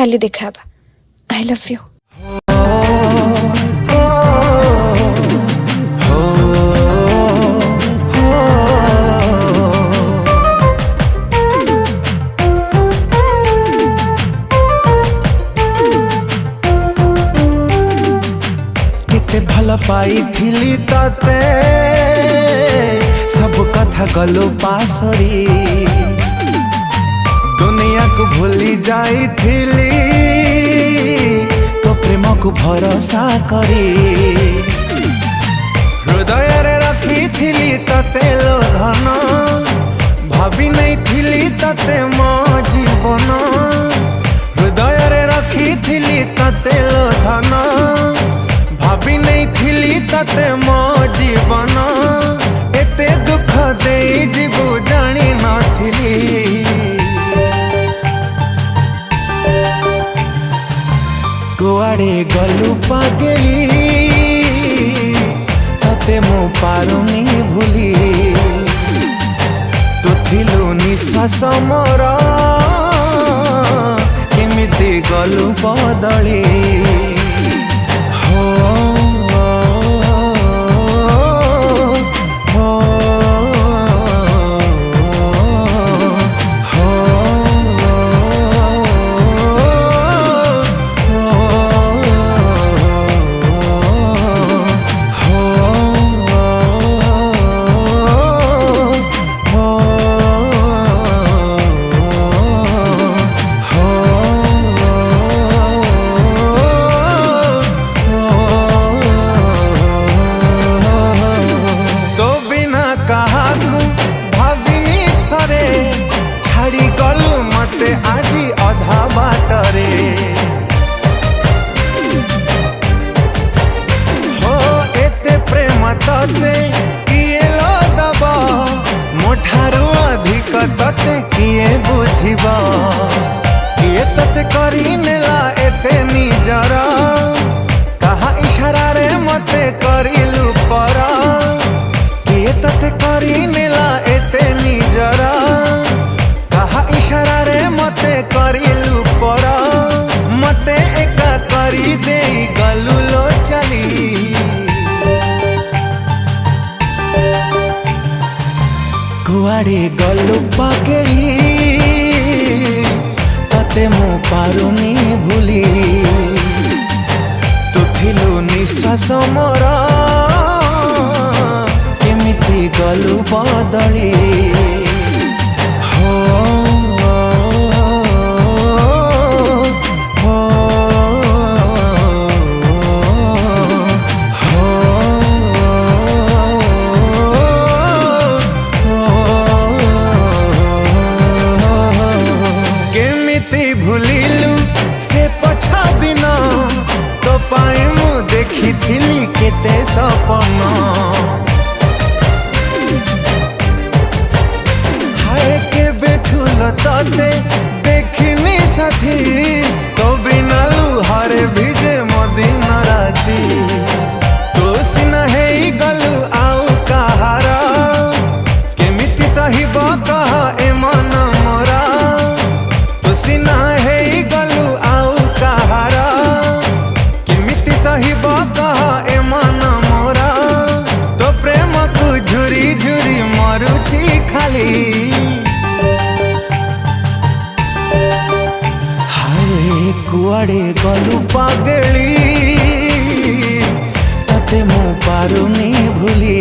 काली देखा I love you. भल पाई ते सब कथा गलो पासरी दुनिया को भूली जाई तो प्रेम को भरोसा करी हृदय रे रखी ते लो धन भाभी नहीं थिली ते मो जीवन हृदय रे रखी ते लो धन भाभी नहीं थिली तते मो जीवन एते दुख दे जीवु जानी नथिली कुआड़े गलु पागली तते मो पारुनी भूली तू थिलु निश्वास मोर केमिति गलु बदली आजी अधा बाटरे हो एते प्रेम तते किए लो दब मोठारू अधिक तते किए बुझिब किए तते करी नेला एते निजर कहा इशारा रे मते करिलु पर किए तते करी नेला एते निजर इशारा रे मते करिलु पर मते एका करी दे गलु लो चली कुआड़े गलु पागली तते मो पारुनी भूली तू थिलु निश्वास मोर केमिति गलु बदली भूलिलु से पछा दिन तो पाए मु देखी थिली केते सपन हाय के बैठुल तते देखिनी साथी तो बिना लुहारे भिजे मदिन राती तो सिना है गलु आउ कहार केमिति सहिब कह ए मन मोरा तो सिना है गलु आउ कहार केमिति सहिब कह ए मन मोरा तो प्रेम को झुरी झुरी मरुची खाली हाय कुआड़े गलु पागली तते मो पारुनी भूली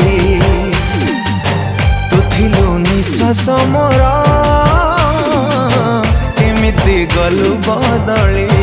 तू थिलु निश्वास मोर केमिति गलु बदली।